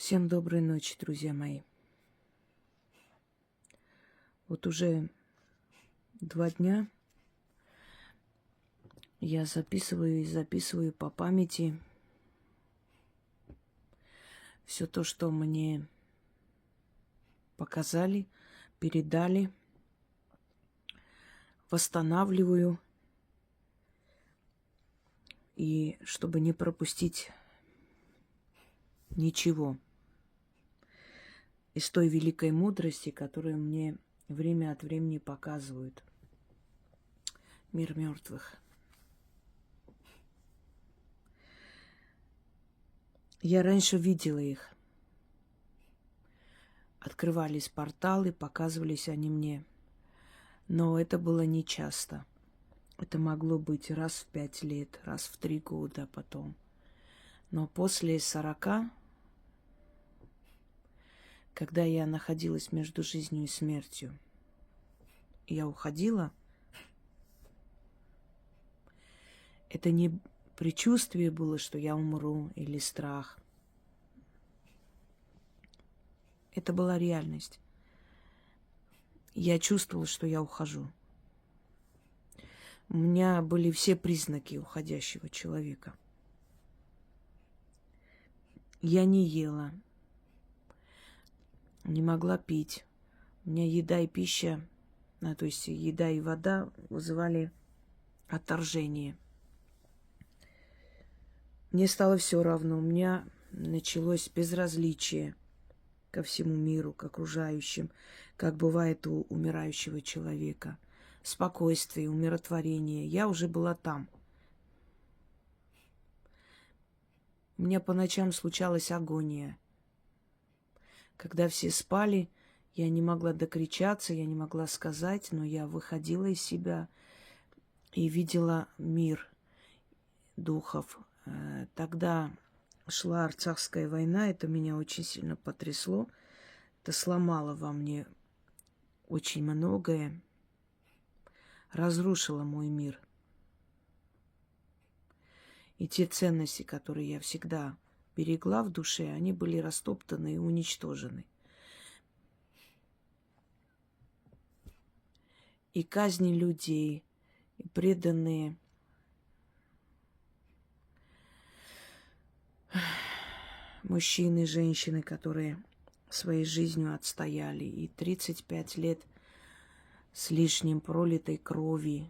Всем доброй ночи, друзья мои. Вот уже 2 дня я записываю и записываю по памяти все то, что мне показали, передали, восстанавливаю, и чтобы не пропустить ничего из той великой мудрости, которую мне время от времени показывают. Мир мертвых. Я раньше видела их. Открывались порталы, показывались они мне. Но это было нечасто. Это могло быть раз в 5 лет, раз в 3 года потом. Но после 40, когда я находилась между жизнью и смертью, я уходила, это не предчувствие было, что я умру, или страх. Это была реальность. Я чувствовала, что я ухожу. У меня были все признаки уходящего человека. Я не ела, не могла пить. У меня еда и пища, то есть еда и вода вызывали отторжение. Мне стало все равно. У меня началось безразличие ко всему миру, к окружающим, как бывает у умирающего человека. Спокойствие, умиротворение. Я уже была там. У меня по ночам случалась агония. Когда все спали, я не могла докричаться, я не могла сказать, но я выходила из себя и видела мир духов. Тогда шла Арцахская война, это меня очень сильно потрясло. Это сломало во мне очень многое, разрушило мой мир. И те ценности, которые я всегда берегла в душе, они были растоптаны и уничтожены. И казни людей, и преданные мужчины, женщины, которые своей жизнью отстояли, и 35 лет с лишним пролитой крови,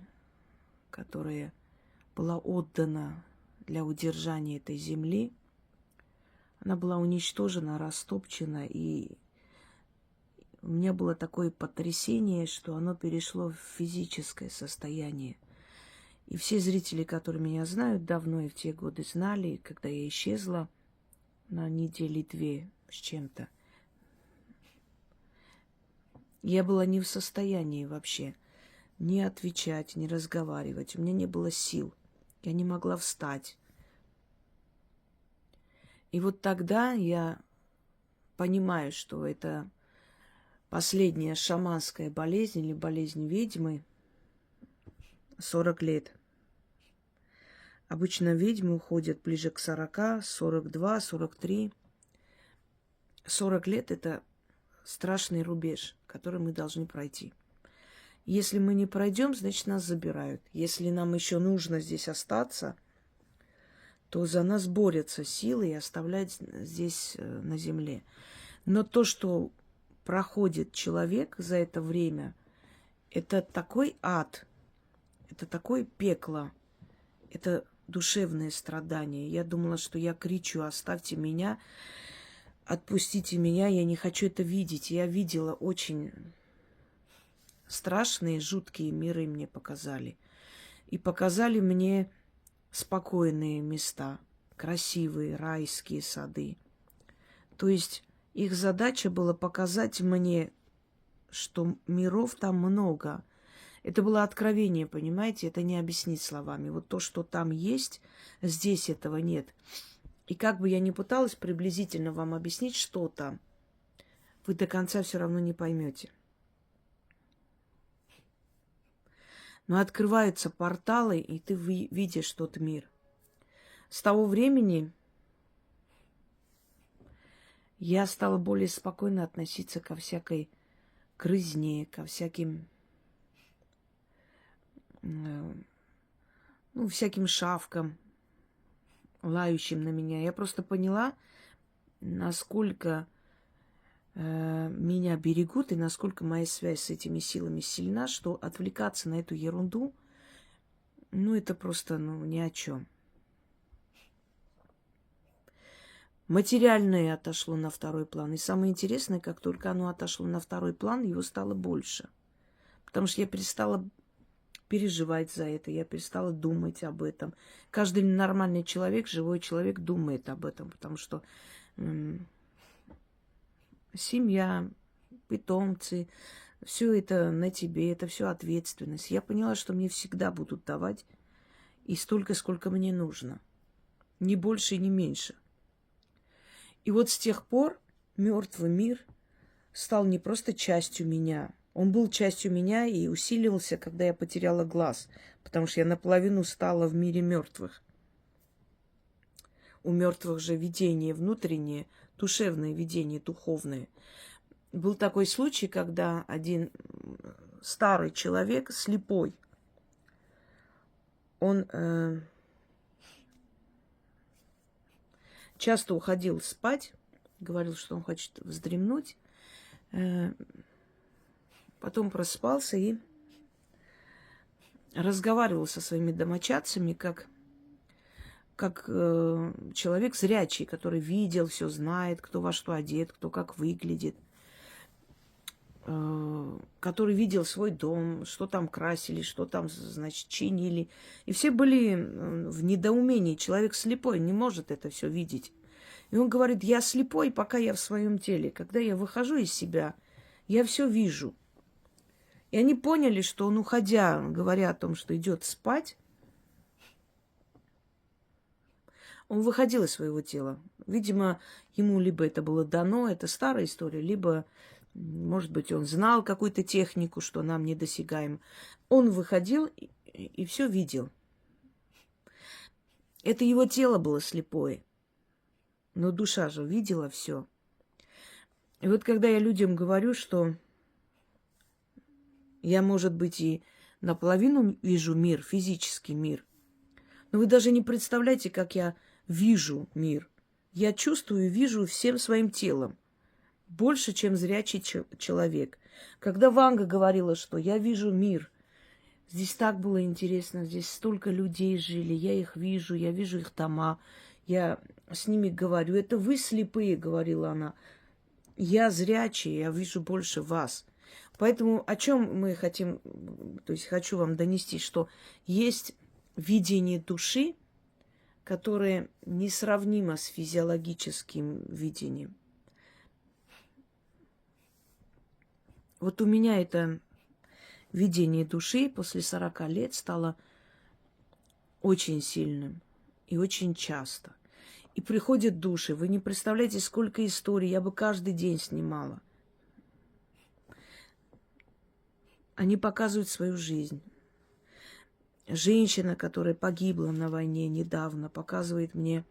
которая была отдана для удержания этой земли, она была уничтожена, растопчена, и у меня было такое потрясение, что оно перешло в физическое состояние. И все зрители, которые меня знают давно и в те годы знали, когда я исчезла на неделе-две с чем-то, я была не в состоянии вообще ни отвечать, ни разговаривать. У меня не было сил. Я не могла встать. И вот тогда я понимаю, что это последняя шаманская болезнь или болезнь ведьмы. 40 лет. Обычно ведьмы уходят ближе к 40, 42, 43. 40 лет – это страшный рубеж, который мы должны пройти. Если мы не пройдем, значит, нас забирают. Если нам еще нужно здесь остаться, то за нас борются силы и оставляют здесь на земле. Но то, что проходит человек за это время, это такой ад, это такое пекло, это душевное страдание. Я думала, что я кричу: оставьте меня, отпустите меня, я не хочу это видеть. Я видела очень страшные, жуткие миры, мне показали. И показали мне спокойные места, красивые райские сады. То есть их задача была показать мне, что миров там много. Это было откровение, понимаете? Это не объяснить словами. Вот то, что там есть, здесь этого нет. И как бы я ни пыталась приблизительно вам объяснить, что там, вы до конца все равно не поймете. Но открываются порталы, и ты видишь тот мир. С того времени я стала более спокойно относиться ко всякой грызне, ко всяким, всяким шавкам, лающим на меня. Я просто поняла, насколько меня берегут и насколько моя связь с этими силами сильна, что отвлекаться на эту ерунду, это просто, ни о чем. Материальное отошло на второй план. И самое интересное, как только оно отошло на второй план, его стало больше. Потому что я перестала переживать за это, я перестала думать об этом. Каждый нормальный человек, живой человек думает об этом, потому что семья, питомцы, все это на тебе, это все ответственность. Я поняла, что мне всегда будут давать и столько, сколько мне нужно. Ни больше, ни меньше. И вот с тех пор мертвый мир стал не просто частью меня. Он был частью меня и усиливался, когда я потеряла глаз, потому что я наполовину стала в мире мертвых. У мертвых же видение внутреннее, душевное видение, духовное. Был такой случай, когда один старый человек, слепой, он часто уходил спать, говорил, что он хочет вздремнуть, потом просыпался и разговаривал со своими домочадцами, как человек зрячий, который видел, все знает, кто во что одет, кто как выглядит, который видел свой дом, что там красили, что там, значит, чинили. И все были в недоумении. Человек слепой, не может это все видеть. И он говорит, я слепой, пока я в своем теле. Когда я выхожу из себя, я все вижу. И они поняли, что он, уходя, говоря о том, что идет спать, он выходил из своего тела. Видимо, ему либо это было дано, это старая история, либо, может быть, он знал какую-то технику, что нам недосягаем. Он выходил и все видел. Это его тело было слепое. Но душа же видела все. И вот когда я людям говорю, что я, может быть, и наполовину вижу мир, физический мир, но вы даже не представляете, как я вижу мир. Я чувствую и вижу всем своим телом. Больше, чем зрячий человек. Когда Ванга говорила, что я вижу мир, здесь так было интересно, здесь столько людей жили, я их вижу, я вижу их дома, я с ними говорю. Это вы слепые, говорила она. Я зрячий, я вижу больше вас. Поэтому о чем мы хотим, то есть хочу вам донести, что есть видение души, которое несравнимо с физиологическим видением. Вот у меня это видение души после 40 лет стало очень сильным и очень часто. И приходят души. Вы не представляете, сколько историй я бы каждый день снимала. Они показывают свою жизнь. Женщина, которая погибла на войне недавно, показывает мне,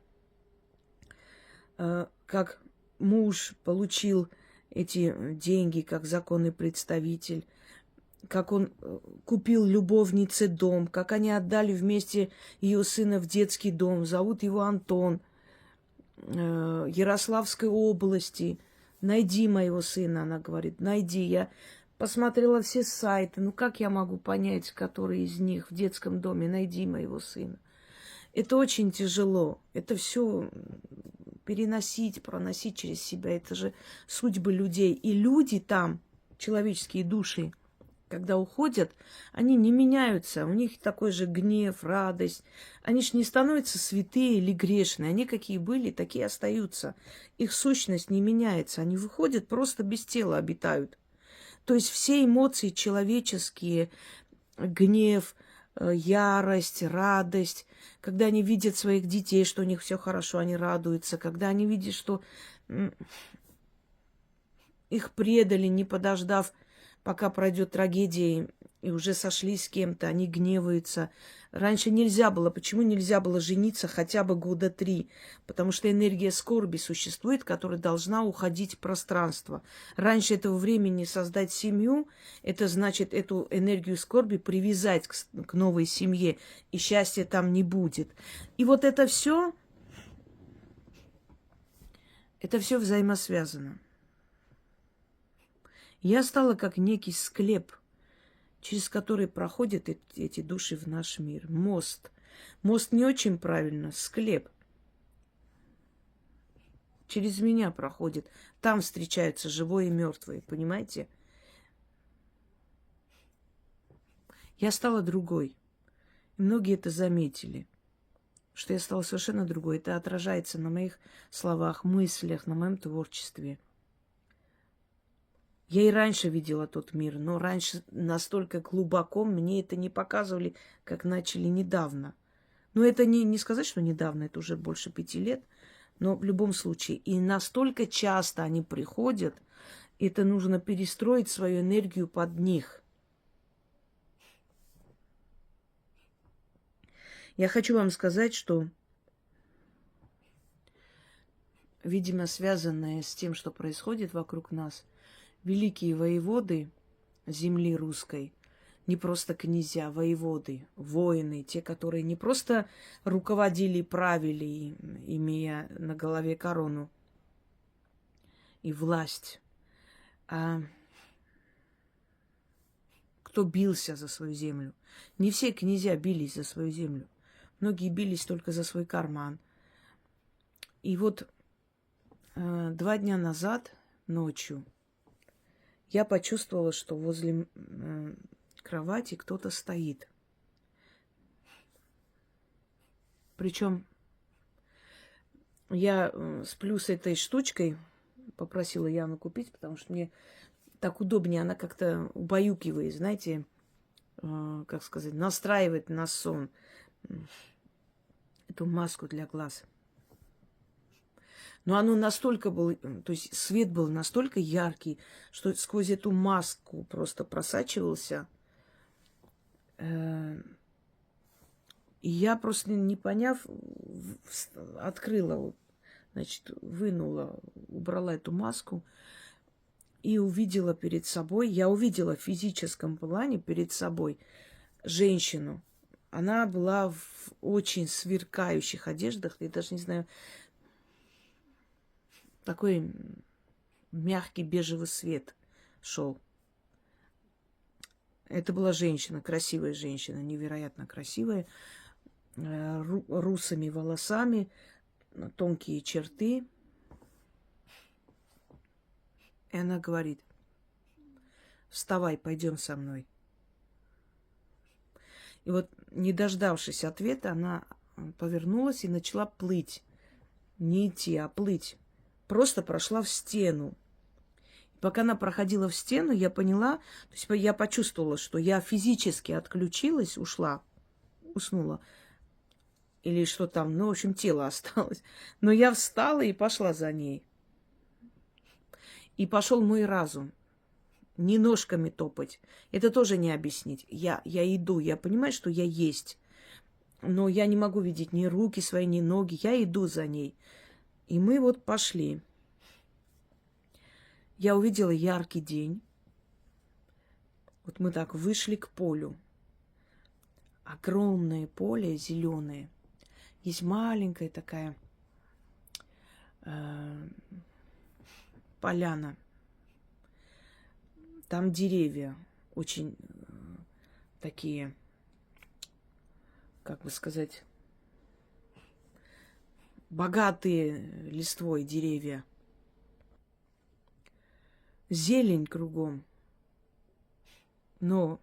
как муж получил эти деньги как законный представитель, как он купил любовнице дом, как они отдали вместе ее сына в детский дом. Зовут его Антон, Ярославской области. Найди моего сына, она говорит, найди. Я посмотрела все сайты. Как я могу понять, который из них в детском доме? Найди моего сына. Это очень тяжело. Это все переносить, проносить через себя. Это же судьбы людей. И люди там, человеческие души, когда уходят, они не меняются. У них такой же гнев, радость. Они же не становятся святые или грешные. Они какие были, такие остаются. Их сущность не меняется. Они выходят, просто без тела обитают. То есть все эмоции человеческие, гнев, ярость, радость, когда они видят своих детей, что у них все хорошо, они радуются, когда они видят, что их предали, не подождав пока пройдет трагедия, и уже сошлись с кем-то, они гневаются. Раньше нельзя было. Почему нельзя было жениться хотя бы года 3? Потому что энергия скорби существует, которая должна уходить в пространство. Раньше этого времени создать семью, это значит эту энергию скорби привязать к новой семье, и счастья там не будет. И вот это все взаимосвязано. Я стала как некий склеп, через который проходят эти души в наш мир. Мост. Мост не очень правильно, склеп. Через меня проходит. Там встречаются живое и мертвое, понимаете? Я стала другой. И многие это заметили, что я стала совершенно другой. Это отражается на моих словах, мыслях, на моем творчестве. Я и раньше видела тот мир, но раньше настолько глубоко мне это не показывали, как начали недавно. Но это не сказать, что недавно, это уже больше 5 лет, но в любом случае. И настолько часто они приходят, это нужно перестроить свою энергию под них. Я хочу вам сказать, что, видимо, связанное с тем, что происходит вокруг нас, великие воеводы земли русской, не просто князья, воеводы, воины, те, которые не просто руководили и правили, имея на голове корону и власть, а кто бился за свою землю. Не все князья бились за свою землю. Многие бились только за свой карман. И вот 2 дня назад, ночью, я почувствовала, что возле кровати кто-то стоит. Причем я сплю с этой штучкой, попросила Яну купить, потому что мне так удобнее, она как-то убаюкивает, знаете, как сказать, настраивает на сон. Эту маску для глаз. Но оно настолько было, то есть свет был настолько яркий, что сквозь эту маску просто просачивался. И я просто, не поняв, открыла, значит, вынула, убрала эту маску и увидела перед собой, я увидела в физическом плане перед собой женщину. Она была в очень сверкающих одеждах, я даже не знаю, такой мягкий бежевый свет шел. Это была женщина, красивая женщина, невероятно красивая, русыми волосами, тонкие черты. И она говорит: вставай, пойдем со мной. И вот, не дождавшись ответа, она повернулась и начала плыть. Не идти, а плыть. Просто прошла в стену. И пока она проходила в стену, я поняла, то есть я почувствовала, что я физически отключилась, ушла, уснула. Или что там, ну, в общем, тело осталось. Но я встала и пошла за ней. И пошел мой разум. Не ножками топать. Это тоже не объяснить. Я иду, я понимаю, что я есть. Но я не могу видеть ни руки свои, ни ноги. Я иду за ней. И мы вот пошли. Я увидела яркий день. Вот мы так вышли к полю. Огромное поле зеленое. Есть маленькая такая поляна. Там деревья очень такие, как бы сказать, богатые листвой деревья. Зелень кругом. Но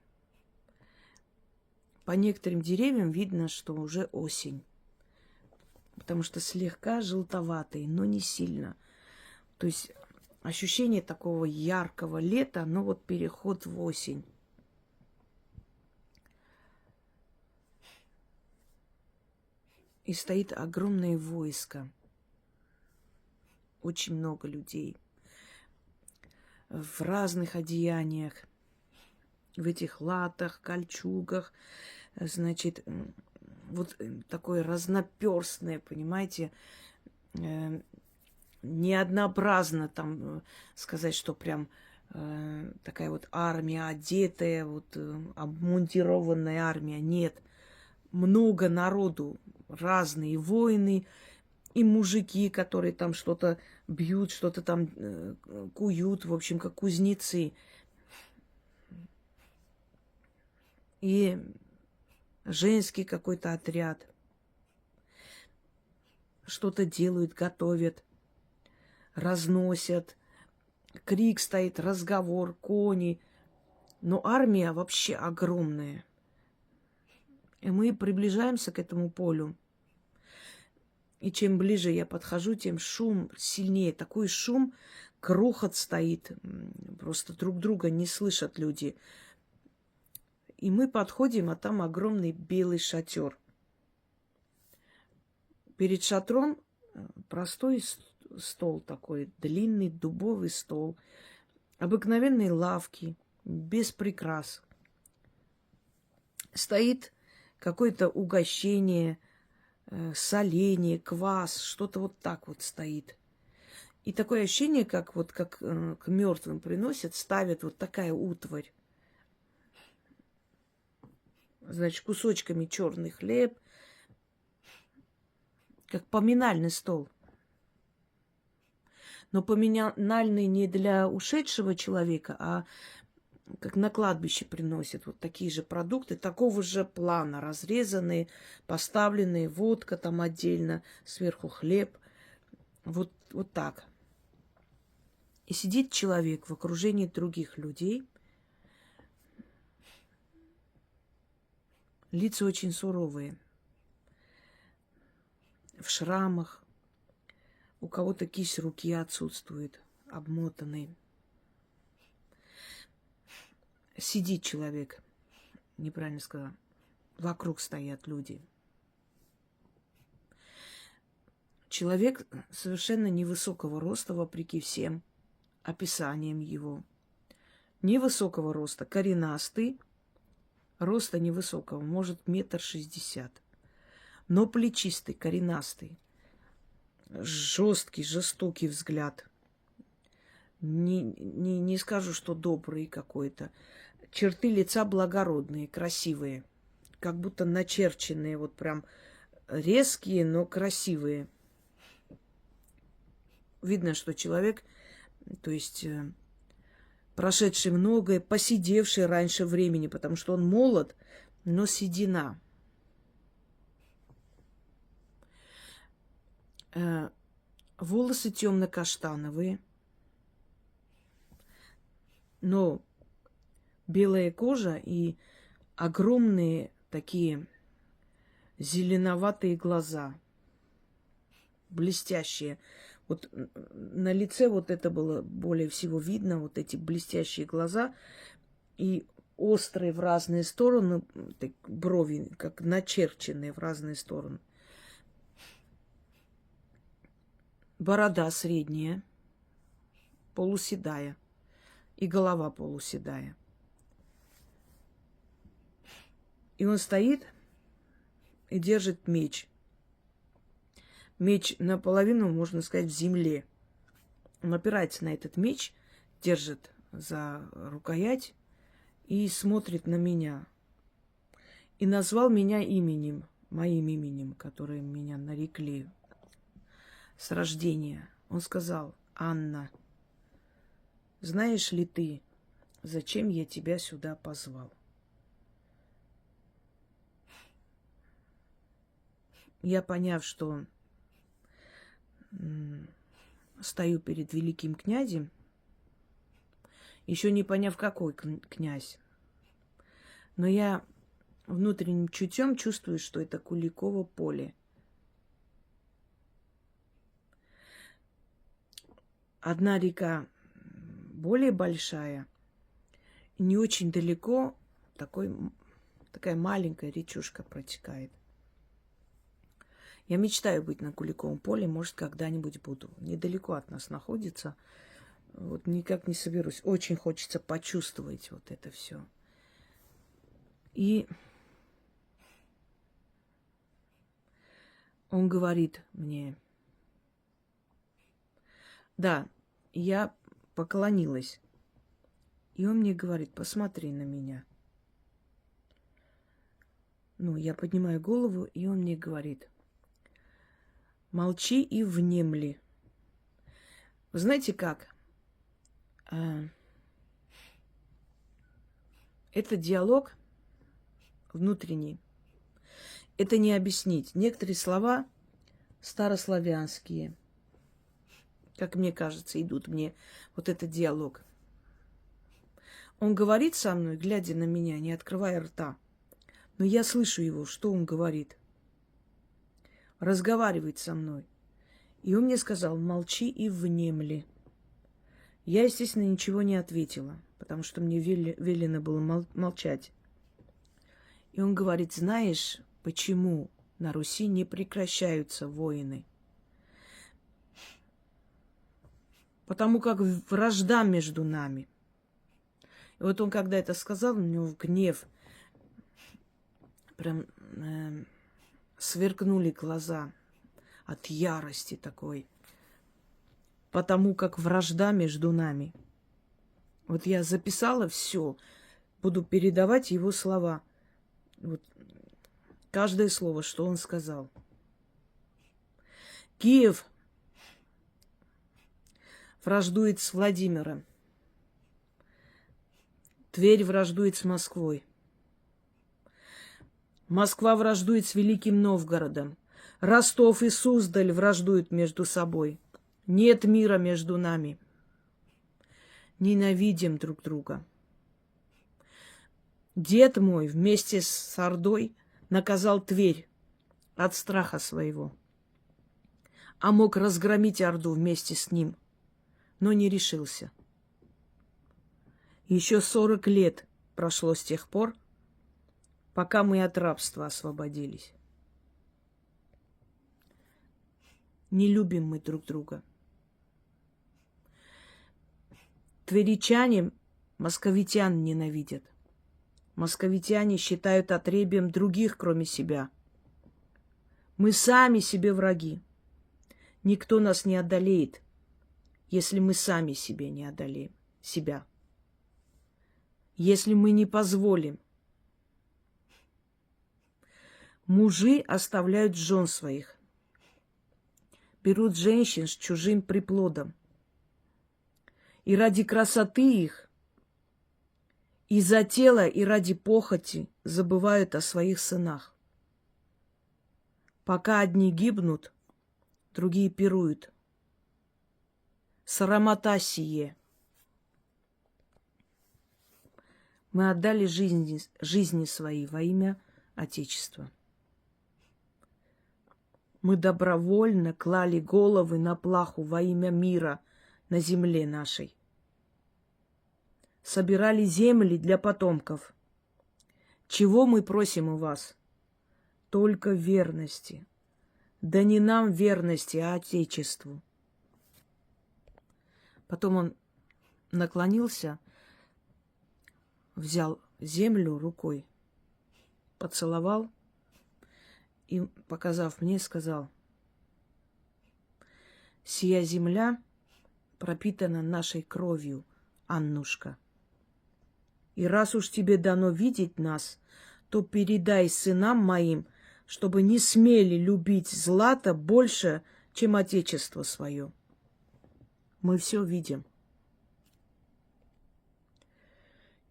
по некоторым деревьям видно, что уже осень. Потому что слегка желтоватые, но не сильно. То есть ощущение такого яркого лета, но вот переход в осень. И стоит огромное войско. Очень много людей. В разных одеяниях. в этих латах, кольчугах, значит, вот такое разноперстное, понимаете, неоднообразно там сказать, что прям такая вот армия одетая, вот обмундированная армия. Нет, много народу, разные воины и мужики, которые там что-то бьют, что-то там куют, в общем, как кузнецы. И женский какой-то отряд. Что-то делают, готовят, разносят. Крик стоит, разговор, кони. Но армия вообще огромная. И мы приближаемся к этому полю. И чем ближе я подхожу, тем шум сильнее. Такой шум, грохот стоит. Просто друг друга не слышат люди. И мы подходим, а там огромный белый шатер. Перед шатром простой стол такой, длинный дубовый стол. Обыкновенные лавки, без прикрас. Стоит какое-то угощение, соленье, квас, что-то вот так вот стоит. И такое ощущение, как к мертвым приносят, ставят вот такая утварь. Значит, кусочками черный хлеб, как поминальный стол. Но поминальный не для ушедшего человека, а как на кладбище приносят вот такие же продукты, такого же плана, разрезанные, поставленные, водка там отдельно, сверху хлеб. Вот так. И сидит человек в окружении других людей. Лица очень суровые, в шрамах. У кого-то кисть руки отсутствует, обмотанный. Сидит человек, неправильно сказала. Вокруг стоят люди. Человек совершенно невысокого роста, вопреки всем описаниям его. Невысокого роста, коренастый, роста невысокого, может 1,60 м. Но плечистый, коренастый. Жесткий, жестокий взгляд. Не скажу, что добрый какой-то. Черты лица благородные, красивые. Как будто начерченные, вот прям резкие, но красивые. Видно, что человек, то есть прошедший многое, посидевший раньше времени, потому что он молод, но седина. Волосы темно-каштановые, но белая кожа и огромные такие зеленоватые глаза, блестящие. Вот на лице вот это было более всего видно, вот эти блестящие глаза и острые в разные стороны брови, как начерченные в разные стороны. Борода средняя, полуседая, и голова полуседая. И он стоит и держит меч. Меч наполовину, можно сказать, в земле. Он опирается на этот меч, держит за рукоять и смотрит на меня. И назвал меня именем, моим именем, которое меня нарекли с рождения. Он сказал: Анна, знаешь ли ты, зачем я тебя сюда позвал? Я, поняв, что стою перед великим князем, еще не поняв, какой князь, но я внутренним чутьем чувствую, что это Куликово поле. Одна река более большая, не очень далеко такая маленькая речушка протекает. Я мечтаю быть на Куликовом поле, может, когда-нибудь буду. Недалеко от нас находится. Вот никак не соберусь. Очень хочется почувствовать вот это все. И он говорит мне, да, я поклонилась. И он мне говорит, посмотри на меня. Ну, я поднимаю голову, и он мне говорит, молчи и внемли. Вы знаете как? Это диалог внутренний. Это не объяснить. Некоторые слова старославянские, как мне кажется, идут мне вот этот диалог. Он говорит со мной, глядя на меня, не открывая рта. Но я слышу его, что он говорит. Разговаривает со мной. И он мне сказал, молчи и внемли. Я, естественно, ничего не ответила, потому что мне велено было молчать. И он говорит, знаешь, почему на Руси не прекращаются войны? Потому как вражда между нами. И вот он, когда это сказал, у него гнев, прям сверкнули глаза от ярости такой. Потому как вражда между нами. Вот я записала все, буду передавать его слова. Вот каждое слово, что он сказал. Киев враждует с Владимиром. Тверь враждует с Москвой. Москва враждует с Великим Новгородом. Ростов и Суздаль враждуют между собой. Нет мира между нами. Ненавидим друг друга. Дед мой вместе с Ордой наказал Тверь от страха своего. А мог разгромить Орду вместе с ним, но не решился. Еще 40 лет прошло с тех пор, пока мы от рабства освободились. Не любим мы друг друга. Тверичане московитян ненавидят. Московитяне считают отребием других, кроме себя. Мы сами себе враги. Никто нас не одолеет, если мы сами себе не одолеем себя. Если мы не позволим. Мужи оставляют жен своих. Берут женщин с чужим приплодом. И ради красоты их, и за тело, и ради похоти забывают о своих сынах. Пока одни гибнут, другие пируют. Срамота сие. Мы отдали жизни свои во имя Отечества. Мы добровольно клали головы на плаху во имя мира на земле нашей. Собирали земли для потомков. Чего мы просим у вас? Только верности. Да не нам верности, а Отечеству. Потом он наклонился, взял землю рукой, поцеловал и, показав мне, сказал: «Сия земля пропитана нашей кровью, Аннушка. И раз уж тебе дано видеть нас, то передай сынам моим, чтобы не смели любить злато больше, чем Отечество свое. Мы все видим».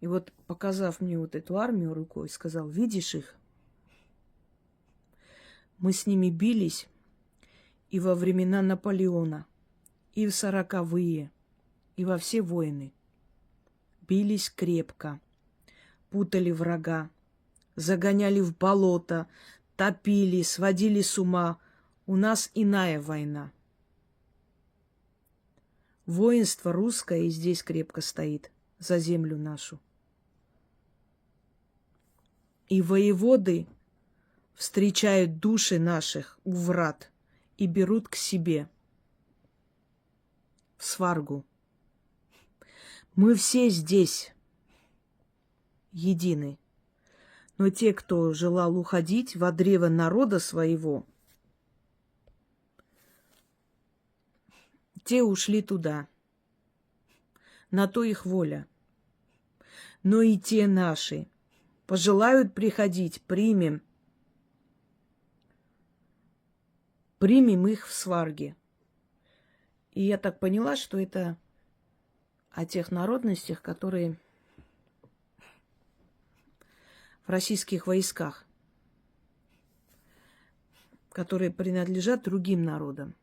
И вот, показав мне вот эту армию рукой, сказал: «Видишь их? Мы с ними бились и во времена Наполеона, и в 40-е, и во все войны. Бились крепко, путали врага, загоняли в болото, топили, сводили с ума. У нас иная война. Воинство русское и здесь крепко стоит за землю нашу. И воеводы встречают души наших у врат и берут к себе в сваргу. Мы все здесь едины, Но те, кто желал уходить во древо народа своего, те ушли туда. На то их воля. Но и те наши пожелают приходить, примем их в сварге. И я так поняла, что это о тех народностях, которые в российских войсках, которые принадлежат другим народам.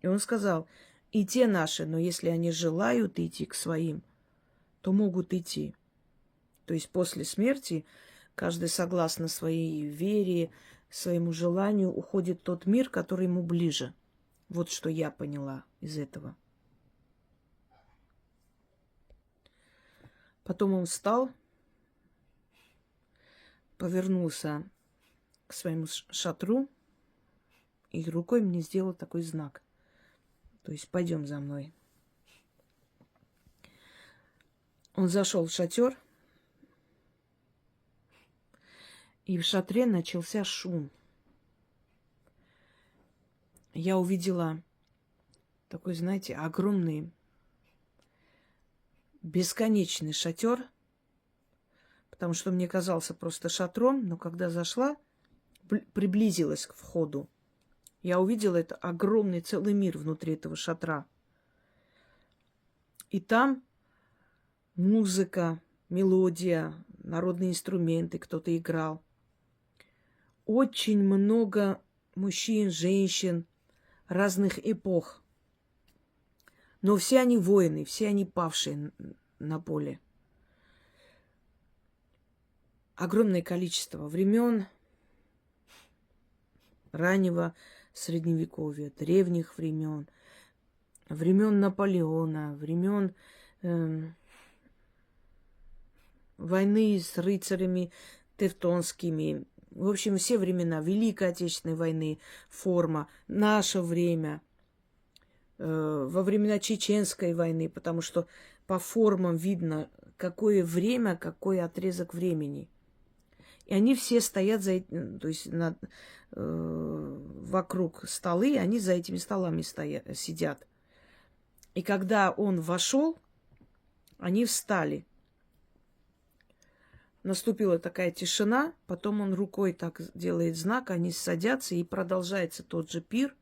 И он сказал, и те наши, но если они желают идти к своим, то могут идти. То есть после смерти каждый согласно своей вере, своему желанию уходит в тот мир, который ему ближе. Вот что я поняла из этого. Потом он встал, повернулся к своему шатру и рукой мне сделал такой знак. То есть пойдем за мной. Он зашел в шатер, и в шатре начался шум. Я увидела такой, знаете, огромный, бесконечный шатер, потому что мне казался просто шатром, но когда зашла, приблизилась к входу, я увидела это огромный целый мир внутри этого шатра. И там музыка, мелодия, народные инструменты, кто-то играл. Очень много мужчин, женщин разных эпох. Но все они воины, все они павшие на поле. Огромное количество времен раннего Средневековья, древних времен, времен Наполеона, времен войны с рыцарями тевтонскими. В общем, все времена Великой Отечественной войны, форма, наше время, во времена Чеченской войны, потому что по формам видно, какое время, какой отрезок времени. И они все стоят то есть вокруг столы, они за этими столами сидят. И когда он вошел, они встали. Наступила такая тишина, потом он рукой так делает знак, они садятся, и продолжается тот же пир,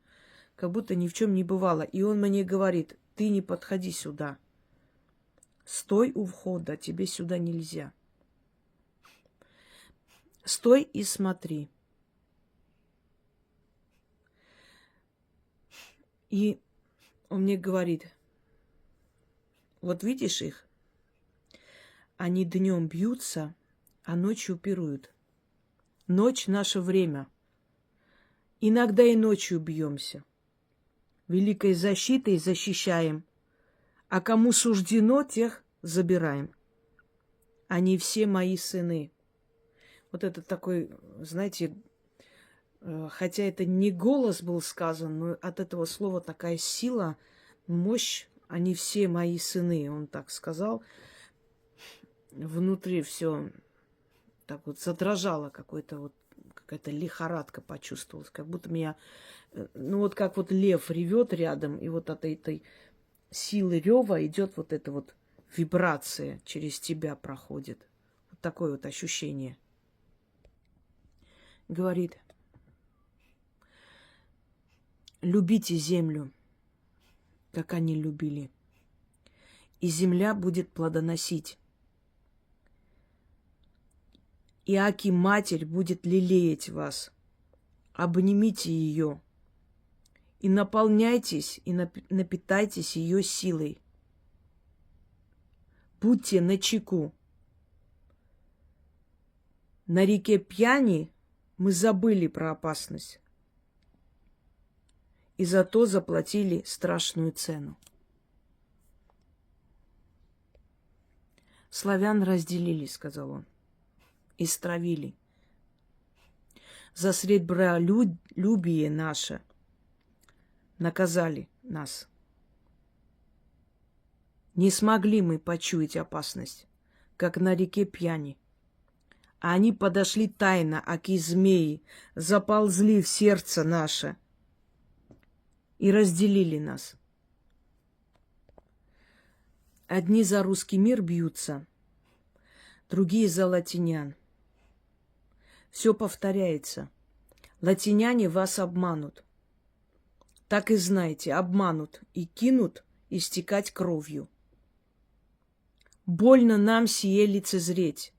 как будто ни в чем не бывало. И он мне говорит, ты не подходи сюда. Стой у входа, тебе сюда нельзя. Стой и смотри. И он мне говорит, вот видишь их? Они днем бьются, а ночью пируют. Ночь — наше время. Иногда и ночью бьемся. Великой защитой защищаем, а кому суждено, тех забираем. Они все мои сыны. Вот это такой, знаете, хотя это не голос был сказан, но от этого слова такая сила, мощь. Они все мои сыны, он так сказал. Внутри все так вот задрожало, какая-то лихорадка почувствовалась, как будто меня, ну вот как вот лев ревет рядом, и вот от этой силы рева идет вот эта вот вибрация через тебя проходит. Вот такое вот ощущение. Говорит, любите землю, как они любили, и земля будет плодоносить. И аки матерь будет лелеять вас. Обнимите ее и наполняйтесь, и напитайтесь ее силой. Будьте начеку. На реке Пьяни мы забыли про опасность. И зато заплатили страшную цену. Славян разделили, сказал он, и стравили. За сребролюбие наше наказали нас. Не смогли мы почуять опасность, как на реке Пьяни. А они подошли тайно, аки змеи, заползли в сердце наше и разделили нас. Одни за русский мир бьются, другие за латинян. Все повторяется. Латиняне вас обманут. Так и знайте, обманут и кинут истекать кровью. Больно нам сие лицезреть,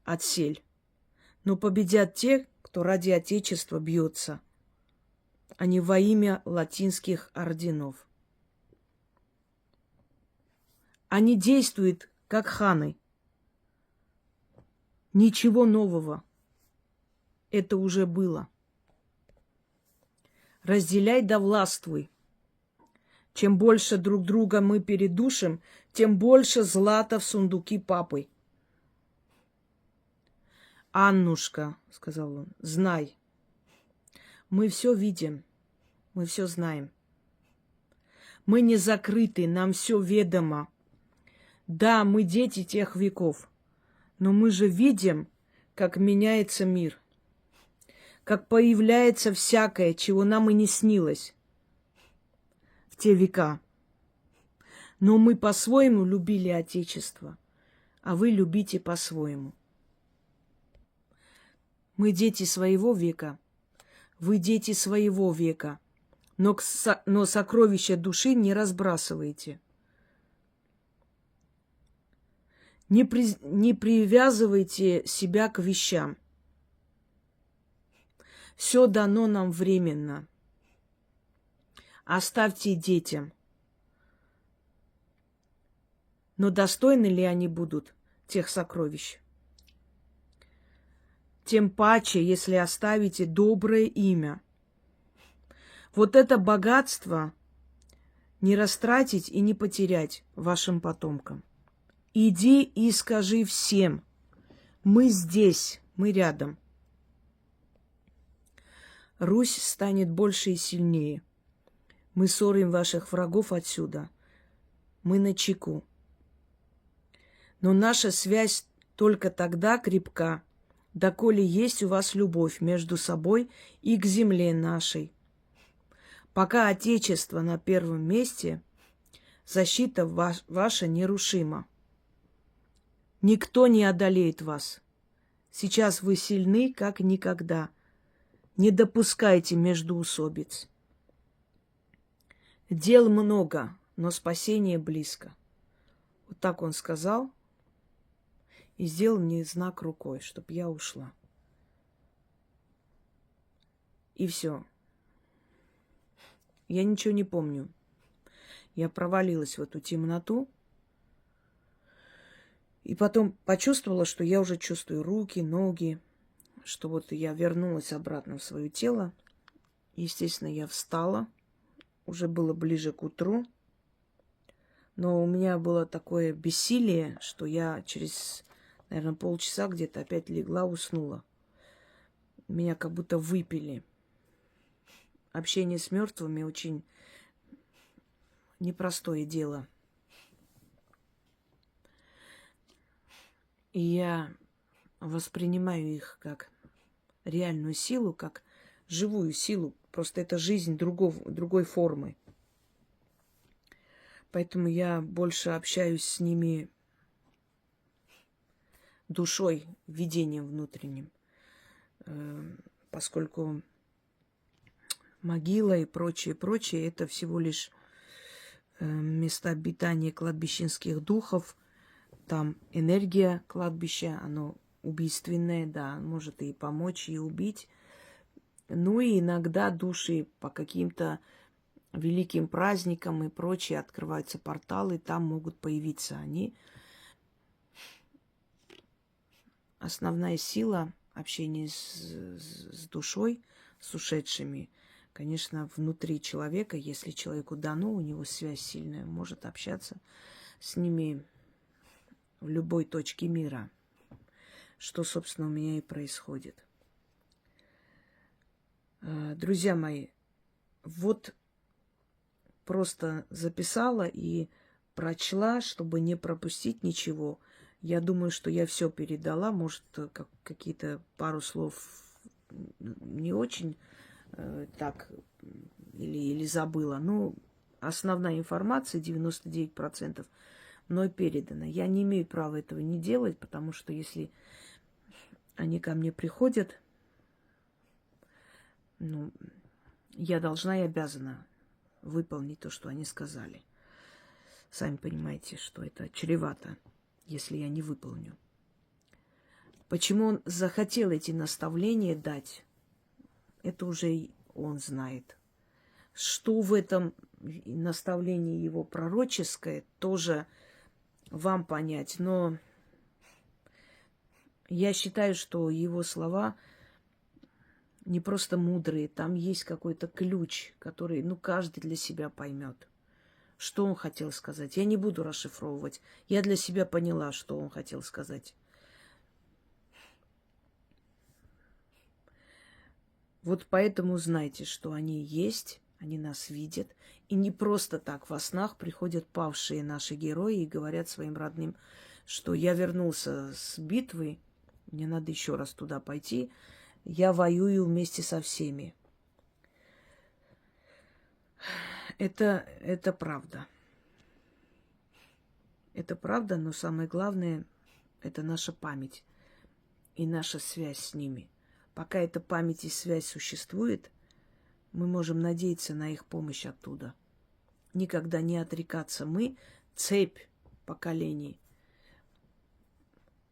отсель. Но победят те, кто ради Отечества бьется, а не во имя латинских орденов. Они действуют, как ханы. Ничего нового. Это уже было. Разделяй да властвуй. Чем больше друг друга мы передушим, тем больше злата в сундуки папы. Аннушка, сказал он, знай, мы все видим, мы все знаем. Мы не закрыты, нам все ведомо. Да, мы дети тех веков, но мы же видим, как меняется мир, как появляется всякое, чего нам и не снилось в те века. Но мы по-своему любили Отечество, а вы любите по-своему. Мы дети своего века, вы дети своего века, но сокровища души не разбрасывайте. Не привязывайте себя к вещам. Все дано нам временно. Оставьте детям. Но достойны ли они будут тех сокровищ? Тем паче, если оставите доброе имя. Вот это богатство не растратить и не потерять вашим потомкам. Иди и скажи всем, мы здесь, мы рядом. Русь станет больше и сильнее. Мы ссорим ваших врагов отсюда. Мы начеку. Но наша связь только тогда крепка, доколе есть у вас любовь между собой и к земле нашей. Пока Отечество на первом месте, защита ваша нерушима. Никто не одолеет вас. Сейчас вы сильны, как никогда. Не допускайте междоусобиц. Дел много, но спасение близко. Вот так он сказал и сделал мне знак рукой, чтобы я ушла. И все. Я ничего не помню. Я провалилась в эту темноту. И потом почувствовала, что я уже чувствую руки, ноги, что вот я вернулась обратно в свое тело. Естественно, я встала. Уже было ближе к утру. Но у меня было такое бессилие, что я через, наверное, полчаса где-то опять легла, уснула. Меня как будто выпили. Общение с мертвыми очень непростое дело. И я воспринимаю их как реальную силу, как живую силу. Просто это жизнь другой формы. Поэтому я больше общаюсь с ними душой, видением внутренним. Поскольку могила и прочее, это всего лишь места обитания кладбищенских духов. Там энергия кладбища, оно убийственное, да, может и помочь, и убить. Ну и иногда души по каким-то великим праздникам и прочее открываются порталы, там могут появиться они. Основная сила общения с душой, с ушедшими, конечно, внутри человека. Если человеку дано, у него связь сильная, может общаться с ними в любой точке мира, что, собственно, у меня и происходит. Друзья мои, вот просто записала и прочла, чтобы не пропустить ничего. Я думаю, что я все передала. Может, какие-то пару слов не очень так или забыла. Ну, основная информация, 99%, мной передана. Я не имею права этого не делать, потому что если они ко мне приходят, ну, я должна и обязана выполнить то, что они сказали. Сами понимаете, что это чревато, если я не выполню. Почему он захотел эти наставления дать, это уже и он знает. Что в этом наставлении его пророческое, тоже вам понять. Но я считаю, что его слова не просто мудрые, там есть какой-то ключ, который, ну, каждый для себя поймет. Что он хотел сказать? Я не буду расшифровывать. Я для себя поняла, что он хотел сказать. Вот поэтому знайте, что они есть, они нас видят. И не просто так во снах приходят павшие наши герои и говорят своим родным, что я вернулся с битвы, мне надо еще раз туда пойти, я воюю вместе со всеми. Это правда. Это правда, но самое главное – это наша память и наша связь с ними. Пока эта память и связь существует, мы можем надеяться на их помощь оттуда. Никогда не отрекаться. Мы – цепь поколений.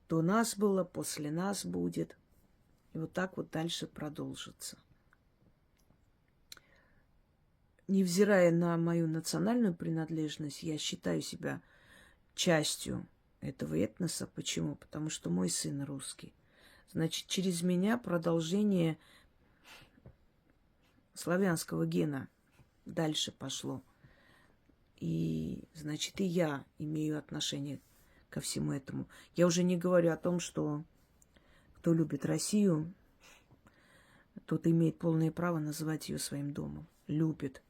До нас было, после нас будет. И вот так вот дальше продолжится. Невзирая на мою национальную принадлежность, я считаю себя частью этого этноса. Почему? Потому что мой сын русский. Значит, через меня продолжение славянского гена дальше пошло. И, значит, и я имею отношение ко всему этому. Я уже не говорю о том, что кто любит Россию, тот имеет полное право называть ее своим домом. Любит.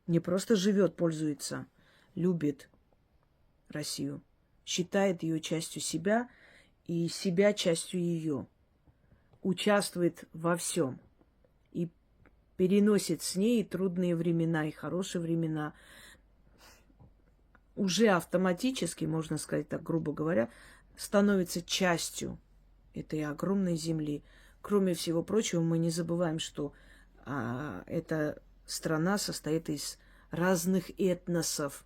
Не просто живет, пользуется, любит Россию. Считает ее частью себя и себя частью ее. Участвует во всем. И переносит с ней трудные времена, и хорошие времена. Уже автоматически, можно сказать так, грубо говоря, становится частью этой огромной земли. Кроме всего прочего, мы не забываем, что эта страна состоит из разных этносов,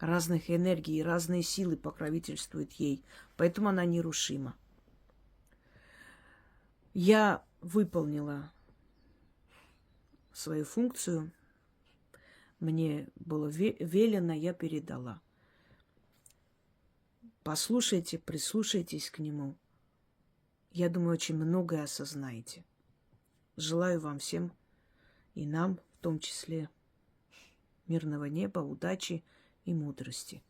разных энергий, разные силы покровительствуют ей. Поэтому она нерушима. Я выполнила свою функцию. Мне было велено, я передала. Послушайте, прислушайтесь к нему. Я думаю, очень многое осознаете. Желаю вам всем и нам, в том числе, мирного неба, удачи и мудрости.